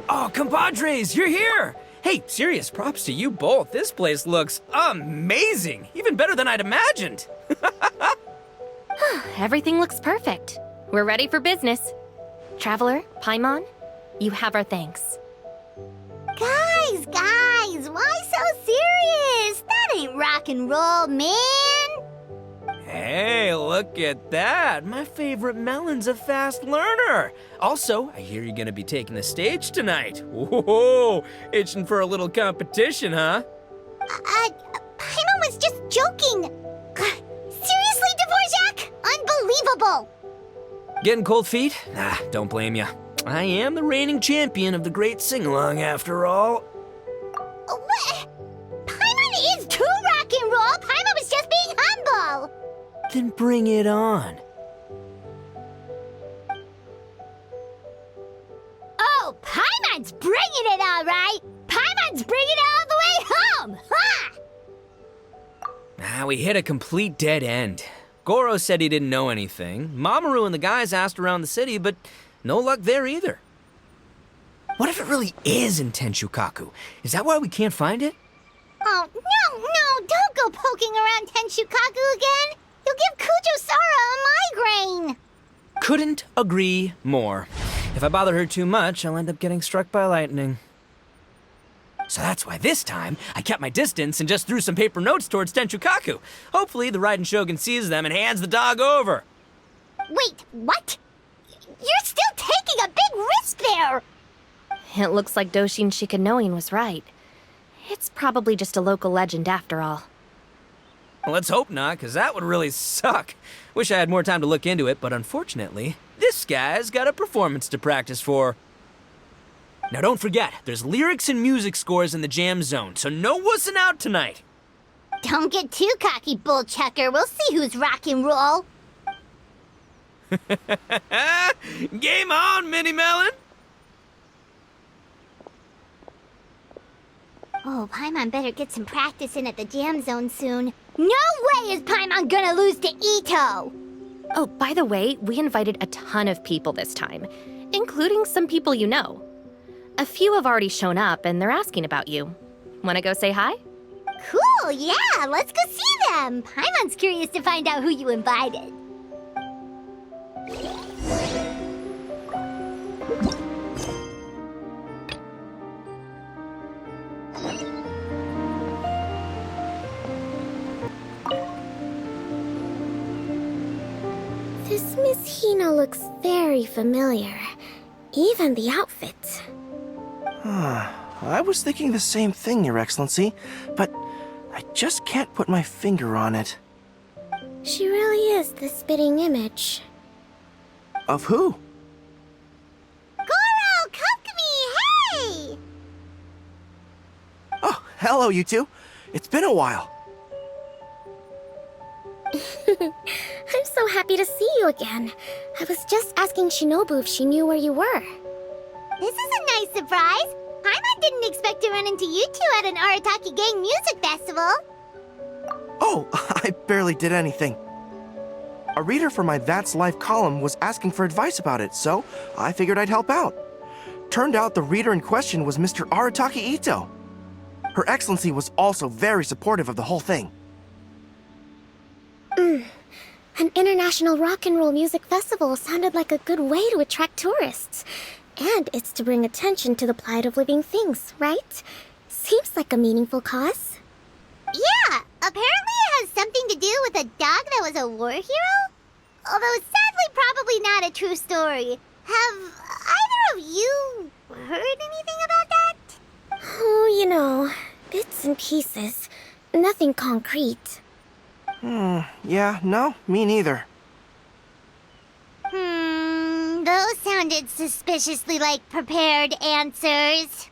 Oh, compadres, you're here! Hey, serious props to you both. This place looks amazing! Even better than I'd imagined! Everything looks perfect. We're ready for business. Traveler, Paimon, you have our thanks. Guys, why so serious? That ain't rock and roll, man! Hey, look at that! My favorite melon's a fast learner! Also, I hear you're gonna be taking the stage tonight. Whoa, itching for a little competition, huh? Paimon was just joking! Seriously, Dvorak? Unbelievable! Getting cold feet? Nah, don't blame ya. I am the reigning champion of the great sing-along after all. What? Paimon is too rock and roll! Paimon was just being humble! Then bring it on. Oh, Paimon's bringing it all right! Paimon's bringing it all the way home! Ha! We hit a complete dead end. Goro said he didn't know anything. Mamoru and the guys asked around the city, but no luck there either. What if it really is in Tenshukaku? Is that why we can't find it? Oh, no, don't go poking around Tenshukaku again! You'll give Kujo-Sara a migraine! Couldn't agree more. If I bother her too much, I'll end up getting struck by lightning. So that's why this time, I kept my distance and just threw some paper notes towards Tenshukaku. Hopefully, the Raiden Shogun sees them and hands the dog over. Wait, what? You're still taking a big risk there! It looks like Doshin Shikanoin was right. It's probably just a local legend after all. Well, let's hope not, because that would really suck. Wish I had more time to look into it, but unfortunately, this guy's got a performance to practice for. Now don't forget, there's lyrics and music scores in the jam zone, so no wussing out tonight. Don't get too cocky, bullchucker. We'll see who's rock and roll. Game on, Mini Melon! Oh, Paimon better get some practice in at the jam zone soon. No way is Paimon gonna lose to Ito! Oh, by the way, we invited a ton of people this time, including some people you know. A few have already shown up, and they're asking about you. Wanna go say hi? Cool, yeah, let's go see them. Paimon's curious to find out who you invited. This Miss Hina looks very familiar. Even the outfit. I was thinking the same thing, Your Excellency, but I just can't put my finger on it. She really is the spitting image. Of who? Goro, Kokumi, hey! Oh, hello, you two. It's been a while. I'm so happy to see you again. I was just asking Shinobu if she knew where you were. This is a nice surprise. Paimon didn't expect to run into you two at an Arataki Gang music festival. Oh, I barely did anything. A reader for my That's Life column was asking for advice about it, so I figured I'd help out. Turned out the reader in question was Mr. Arataki Ito. Her Excellency was also very supportive of the whole thing. An international rock and roll music festival sounded like a good way to attract tourists. And it's to bring attention to the plight of living things, right? Seems like a meaningful cause. Yeah, apparently it has something to do with a dog that was a war hero? Although sadly probably not a true story. Have either of you heard anything about that? Oh, you know, bits and pieces. Nothing concrete. Yeah, no, me neither. Those sounded suspiciously like prepared answers.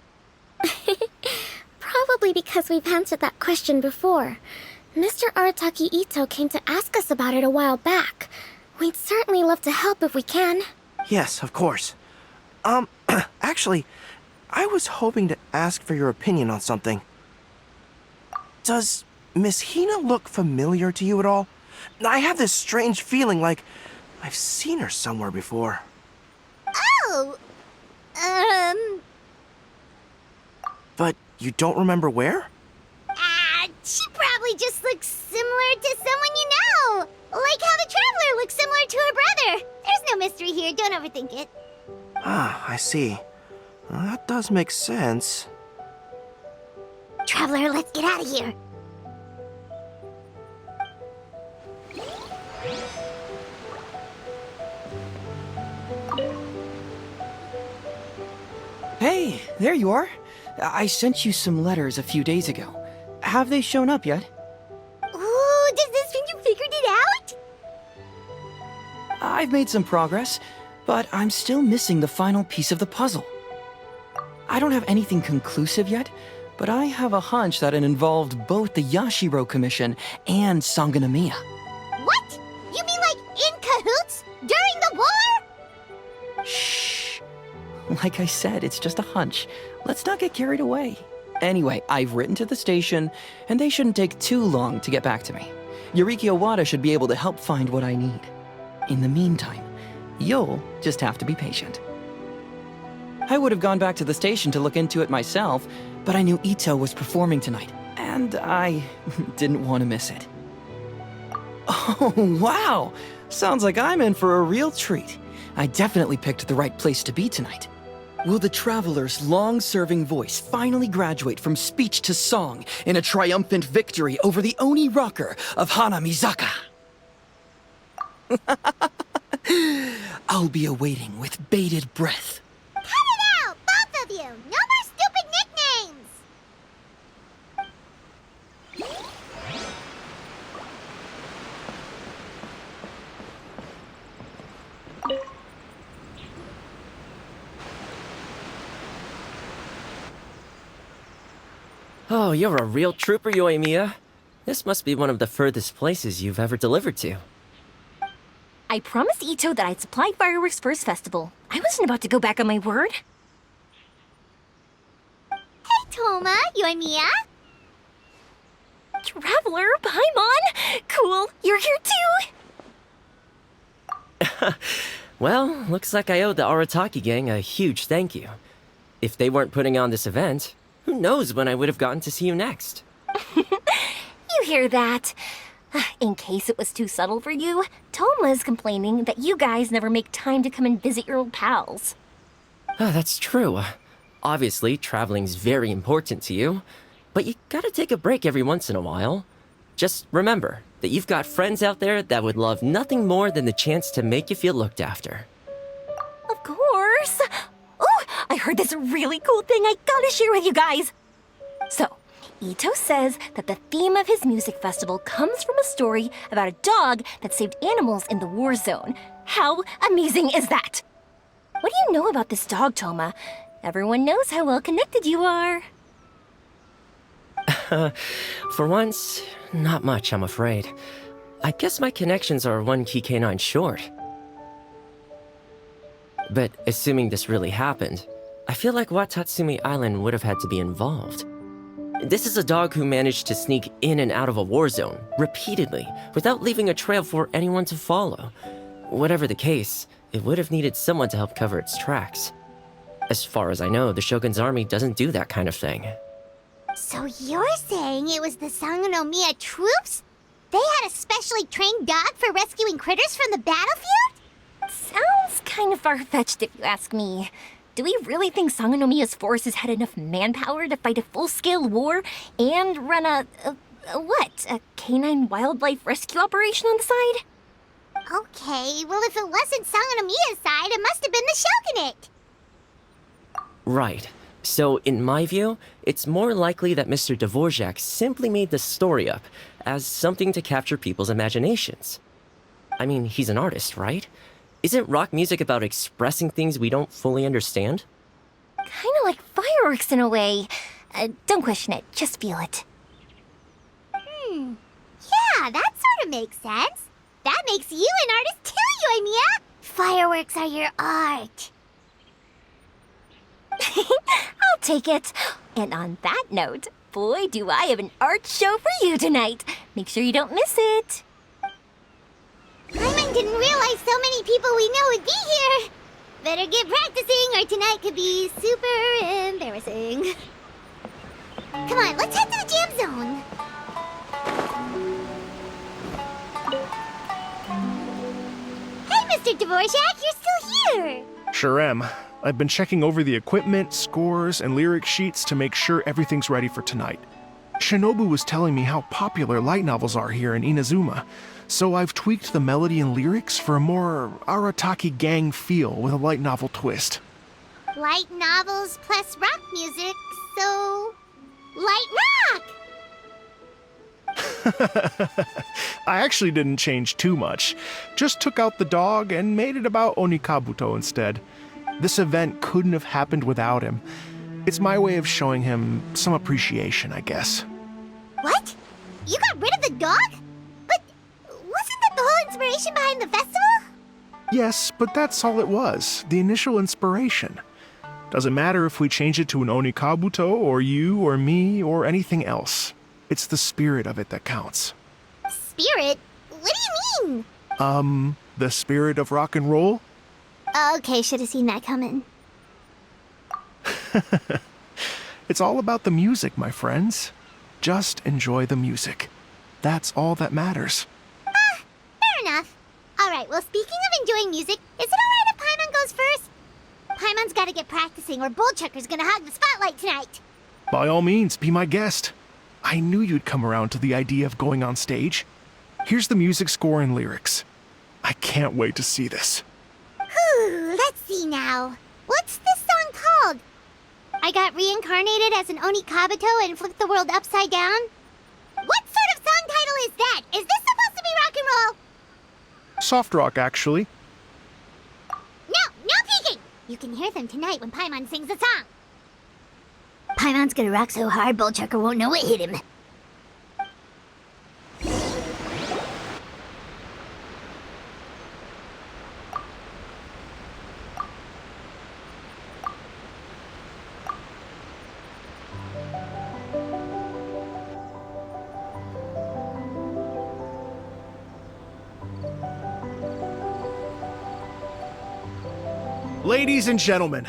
Probably because we've answered that question before. Mr. Arataki Ito came to ask us about it a while back. We'd certainly love to help if we can. Yes, of course. Actually, I was hoping to ask for your opinion on something. Does Miss Hina look familiar to you at all? I have this strange feeling like I've seen her somewhere before. Oh, But you don't remember where? She probably just looks similar to someone you know. Like how the Traveler looks similar to her brother. There's no mystery here, don't overthink it. Ah, I see. Well, that does make sense. Traveler, let's get out of here. Hey, there you are. I sent you some letters a few days ago. Have they shown up yet? Ooh, does this mean you figured it out? I've made some progress, but I'm still missing the final piece of the puzzle. I don't have anything conclusive yet, but I have a hunch that it involved both the Yashiro Commission and Sangonomiya. What? You mean like in cahoots? During the war? Shh. Like I said, it's just a hunch. Let's not get carried away. Anyway, I've written to the station, and they shouldn't take too long to get back to me. Yuriki Owada should be able to help find what I need. In the meantime, you'll just have to be patient. I would have gone back to the station to look into it myself, but I knew Ito was performing tonight, and I didn't want to miss it. Oh, wow! Sounds like I'm in for a real treat. I definitely picked the right place to be tonight. Will the Traveler's long-serving voice finally graduate from speech to song in a triumphant victory over the Oni rocker of Hanamizaka? I'll be awaiting with bated breath. Cut it out, both of you! No more stupid nicknames! Oh, you're a real trooper, Yoimiya. This must be one of the furthest places you've ever delivered to. I promised Ito that I'd supply fireworks for his festival. I wasn't about to go back on my word. Hey, Toma, Yoimiya. Traveler, Paimon! Cool, you're here too! Well, looks like I owe the Arataki gang a huge thank you. If they weren't putting on this event, who knows when I would have gotten to see you next. You hear that? In case it was too subtle for you, Toma's complaining that you guys never make time to come and visit your old pals. That's true. Obviously, traveling's very important to you, but you gotta take a break every once in a while. Just remember that you've got friends out there that would love nothing more than the chance to make you feel looked after. Of course! Oh, I heard this really cool thing I gotta share with you guys! So, Ito says that the theme of his music festival comes from a story about a dog that saved animals in the war zone. How amazing is that? What do you know about this dog, Toma? Everyone knows how well connected you are. For once, not much, I'm afraid. I guess my connections are one key canine short. But assuming this really happened, I feel like Watatsumi Island would have had to be involved. This is a dog who managed to sneak in and out of a war zone, repeatedly, without leaving a trail for anyone to follow. Whatever the case, it would have needed someone to help cover its tracks. As far as I know, the Shogun's army doesn't do that kind of thing. So you're saying it was the Sangonomiya troops? They had a specially trained dog for rescuing critters from the battlefield? Sounds kind of far-fetched if you ask me. Do we really think Sangonomiya's forces had enough manpower to fight a full-scale war and run a canine wildlife rescue operation on the side? Okay, well if it wasn't Sangonomiya's side, it must have been the Shogunate. Right. So, in my view, it's more likely that Mr. Dvorak simply made the story up as something to capture people's imaginations. I mean, he's an artist, right? Isn't rock music about expressing things we don't fully understand? Kinda like fireworks in a way. Don't question it, just feel it. Yeah, that sort of makes sense. That makes you an artist too, Yoimiya. Fireworks are your art. I'll take it. And on that note, boy, do I have an art show for you tonight. Make sure you don't miss it. Paimon didn't realize so many people we know would be here. Better get practicing or tonight could be super embarrassing. Come on, let's head to the jam zone. Hey, Mr. Dvorak, you're still here. Sure am. I've been checking over the equipment, scores, and lyric sheets to make sure everything's ready for tonight. Shinobu was telling me how popular light novels are here in Inazuma, so I've tweaked the melody and lyrics for a more Arataki gang feel with a light novel twist. Light novels plus rock music, so... light rock! I actually didn't change too much. Just took out the dog and made it about Onikabuto instead. This event couldn't have happened without him. It's my way of showing him some appreciation, I guess. What? You got rid of the dog? But wasn't that the whole inspiration behind the festival? Yes, but that's all it was. The initial inspiration. Doesn't matter if we change it to an Onikabuto, or you, or me, or anything else. It's the spirit of it that counts. Spirit? What do you mean? The spirit of rock and roll? Okay, should have seen that coming. It's all about the music, my friends. Just enjoy the music. That's all that matters. Fair enough. Alright, well, speaking of enjoying music, is it alright if Paimon goes first? Paimon's gotta get practicing or Bullchucker's gonna hog the spotlight tonight. By all means, be my guest. I knew you'd come around to the idea of going on stage. Here's the music score and lyrics. I can't wait to see this. Whew, let's see now. What's this song called? I got reincarnated as an Onikabuto and flipped the world upside down? What sort of song title is that? Is this supposed to be rock and roll? Soft rock, actually. No peeking! You can hear them tonight when Paimon sings the song. Paimon's gonna rock so hard, Bullchucker won't know it hit him. Ladies and gentlemen,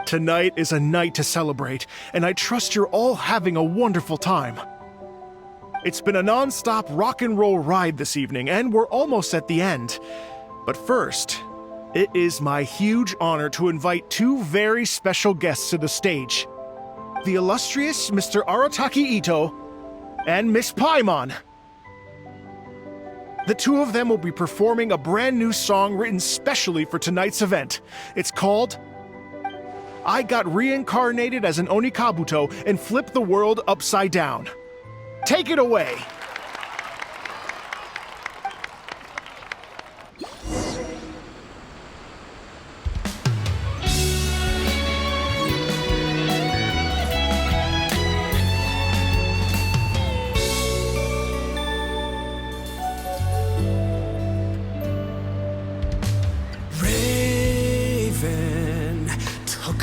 tonight is a night to celebrate, and I trust you're all having a wonderful time. It's been a non-stop rock and roll ride this evening, and we're almost at the end. But first, it is my huge honor to invite two very special guests to the stage. The illustrious Mr. Arataki Ito and Miss Paimon. The two of them will be performing a brand new song written specially for tonight's event. It's called I Got Reincarnated as an Onikabuto and Flipped the World Upside Down. Take it away!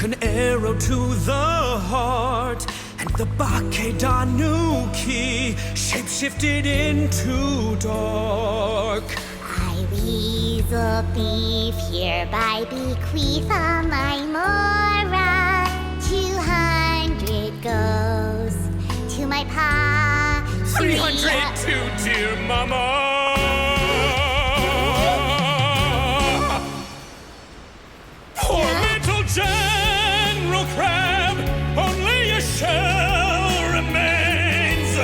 An arrow to the heart, and the Bakedanuki shapeshifted into dark. I, Weasel Thief, hereby bequeath all my mora. 200 goes to my pa. 300 to dear mama. Poor little General Crab, only a shell remains.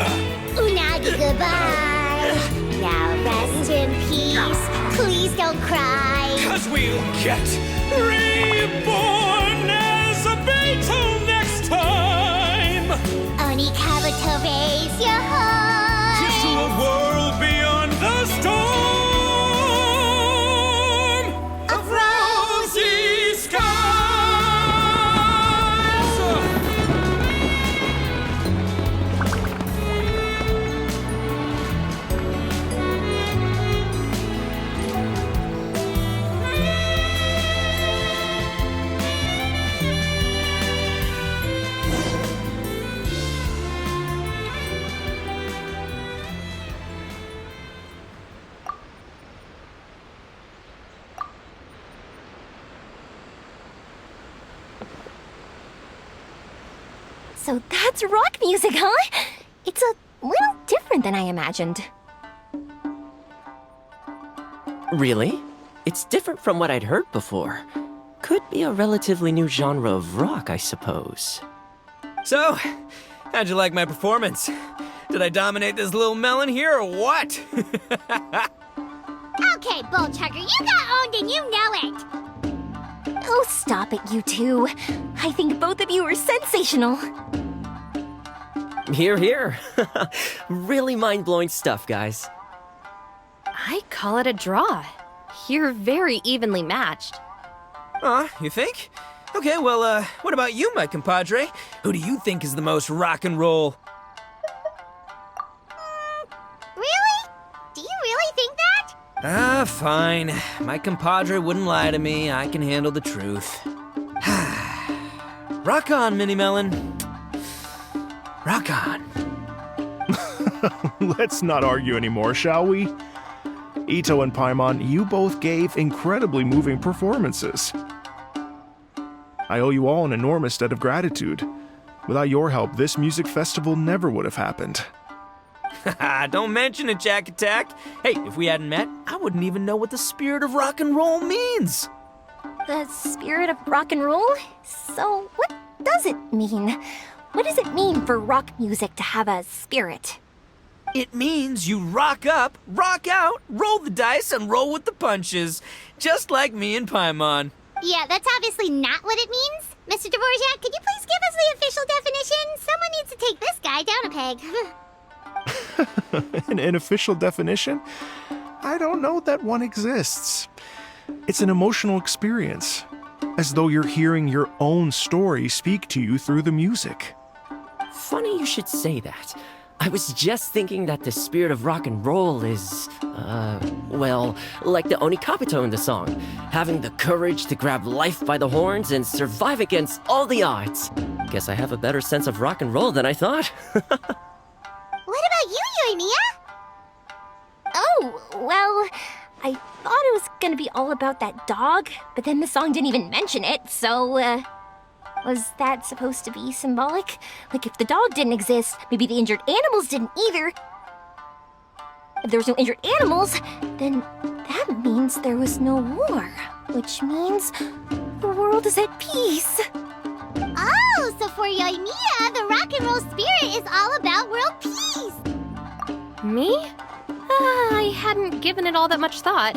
Unagi, goodbye. Now rest in peace. Please don't cry. 'Cause we'll get reborn as a beetle next time. Onikabuto, raise your heart. Here's to a world beyond the storm of rosy skies. So that's rock music, huh? It's a little different than I imagined. Really? It's different from what I'd heard before. Could be a relatively new genre of rock, I suppose. So, how'd you like my performance? Did I dominate this little melon here or what? Okay, Bull Chugger, you got owned and you know it! Oh, stop it, you two. I think both of you are sensational. Here, here. Really mind-blowing stuff, guys. I call it a draw. You're very evenly matched. You think? Okay, well, what about you, my compadre? Who do you think is the most rock and roll? Really? Do you really think that? Fine. My compadre wouldn't lie to me. I can handle the truth. Rock on, Mini Melon. Rock on. Let's not argue anymore, shall we? Ito and Paimon, you both gave incredibly moving performances. I owe you all an enormous debt of gratitude. Without your help, this music festival never would have happened. Don't mention it, Jack Attack. Hey, if we hadn't met, I wouldn't even know what the spirit of rock and roll means. The spirit of rock and roll? So, what does it mean? What does it mean for rock music to have a spirit? It means you rock up, rock out, roll the dice, and roll with the punches. Just like me and Paimon. Yeah, that's obviously not what it means. Mr. Dvorak, could you please give us the official definition? Someone needs to take this guy down a peg. An official definition? I don't know that one exists. It's an emotional experience, as though you're hearing your own story speak to you through the music. Funny you should say that. I was just thinking that the spirit of rock and roll is, well, like the Onikapito in the song. Having the courage to grab life by the horns and survive against all the odds. Guess I have a better sense of rock and roll than I thought. What about you, Yoimiya? Oh, well, I thought it was gonna be all about that dog, but then the song didn't even mention it, so, was that supposed to be symbolic? Like, if the dog didn't exist, maybe the injured animals didn't either. If there was no injured animals, then that means there was no war, which means the world is at peace. Oh, so for Yoimiya, the rock and roll spirit is all about world peace. Me? I hadn't given it all that much thought.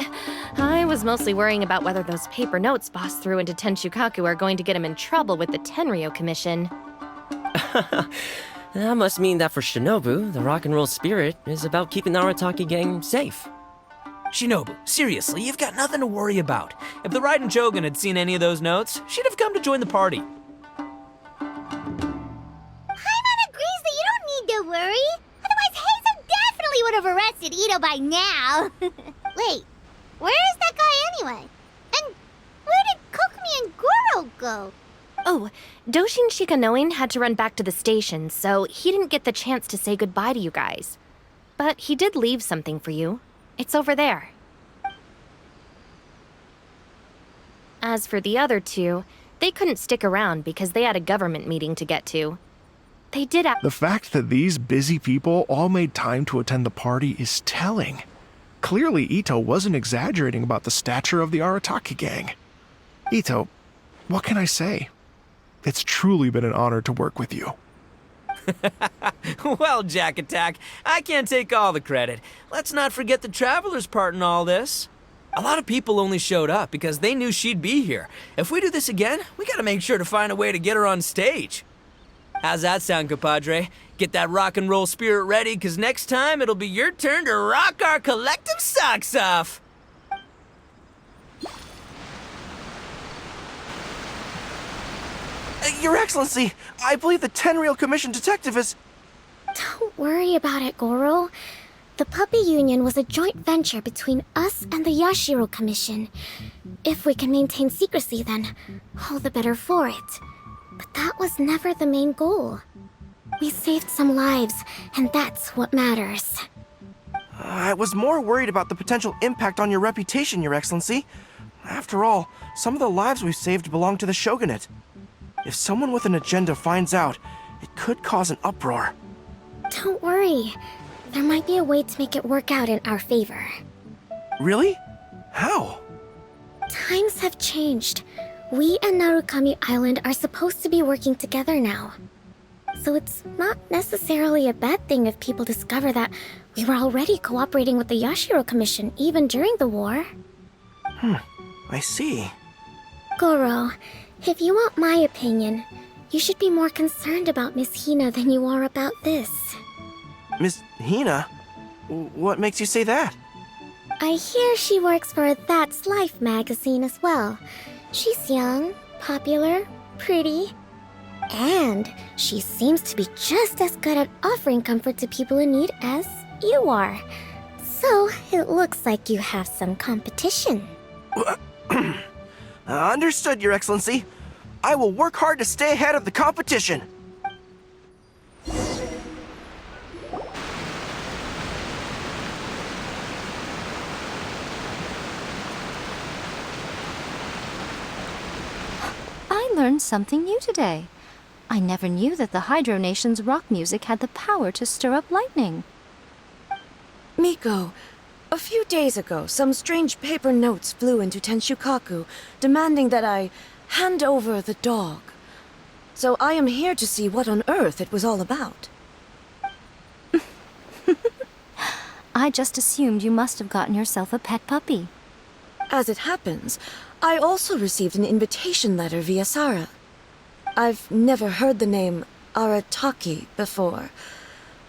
I was mostly worrying about whether those paper notes Boss threw into Tenshukaku are going to get him in trouble with the Tenryo Commission. That must mean that for Shinobu, the rock and roll spirit is about keeping the Arataki gang safe. Shinobu, seriously, you've got nothing to worry about. If the Raiden Shogun had seen any of those notes, she'd have come to join the party. Paimon agrees that you don't need to worry. Otherwise, Heizo definitely would have arrested Ito by now. Wait, where is that guy anyway? And where did Kokumi and Goro go? Oh, Doshin Shikanoin had to run back to the station, so he didn't get the chance to say goodbye to you guys. But he did leave something for you. It's over there. As for the other two, they couldn't stick around because they had a government meeting to get to. They did The fact that these busy people all made time to attend the party is telling. Clearly, Ito wasn't exaggerating about the stature of the Arataki gang. Ito, what can I say? It's truly been an honor to work with you. Well, Jack Attack, I can't take all the credit. Let's not forget the Traveler's part in all this. A lot of people only showed up because they knew she'd be here. If we do this again, we gotta make sure to find a way to get her on stage. How's that sound, compadre? Get that rock and roll spirit ready, because next time it'll be your turn to rock our collective socks off. Your Excellency, I believe the Tenryo Commission detective is... Don't worry about it, Goro. The Puppy Union was a joint venture between us and the Yashiro Commission. If we can maintain secrecy, then all the better for it. But that was never the main goal. We saved some lives, and that's what matters. I was more worried about the potential impact on your reputation, Your Excellency. After all, some of the lives we've saved belong to the Shogunate. If someone with an agenda finds out, It could cause an uproar. Don't worry. There might be a way to make it work out in our favor. Really? How? Times have changed. We and Narukami Island are supposed to be working together now. So it's not necessarily a bad thing if people discover that we were already cooperating with the Yashiro Commission even during the war. I see. Goro, if you want my opinion, you should be more concerned about Miss Hina than you are about this. Miss Hina? What makes you say that? I hear she works for That's Life magazine as well. She's young, popular, pretty, and she seems to be just as good at offering comfort to people in need as you are. So it looks like you have some competition. Understood, Your Excellency. I will work hard to stay ahead of the competition. I learned something new today. I never knew that the Hydro Nation's rock music had the power to stir up lightning. Miko, a few days ago, some strange paper notes flew into Tenshukaku, demanding that I hand over the dog. So I am here to see what on earth it was all about. I just assumed you must have gotten yourself a pet puppy. As it happens, I also received an invitation letter via Sara. I've never heard the name Arataki before,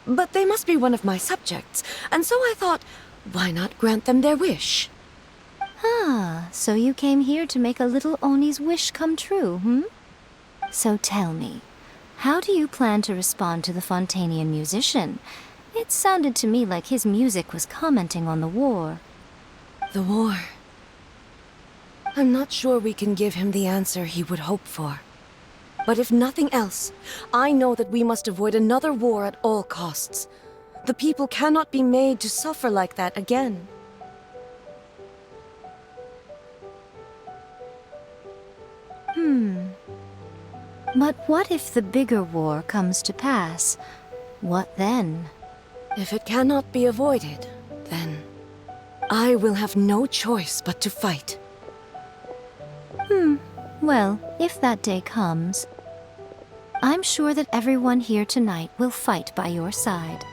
but they must be one of my subjects, and so I thought, why not grant them their wish? Ah, so you came here to make a little Oni's wish come true, hmm? So tell me, how do you plan to respond to the Fontanian musician? It sounded to me like his music was commenting on the war. The war. I'm not sure we can give him the answer he would hope for. But if nothing else, I know that we must avoid another war at all costs. The people cannot be made to suffer like that again. But what if the bigger war comes to pass? What then? If it cannot be avoided, then I will have no choice but to fight. Well, if that day comes, I'm sure that everyone here tonight will fight by your side.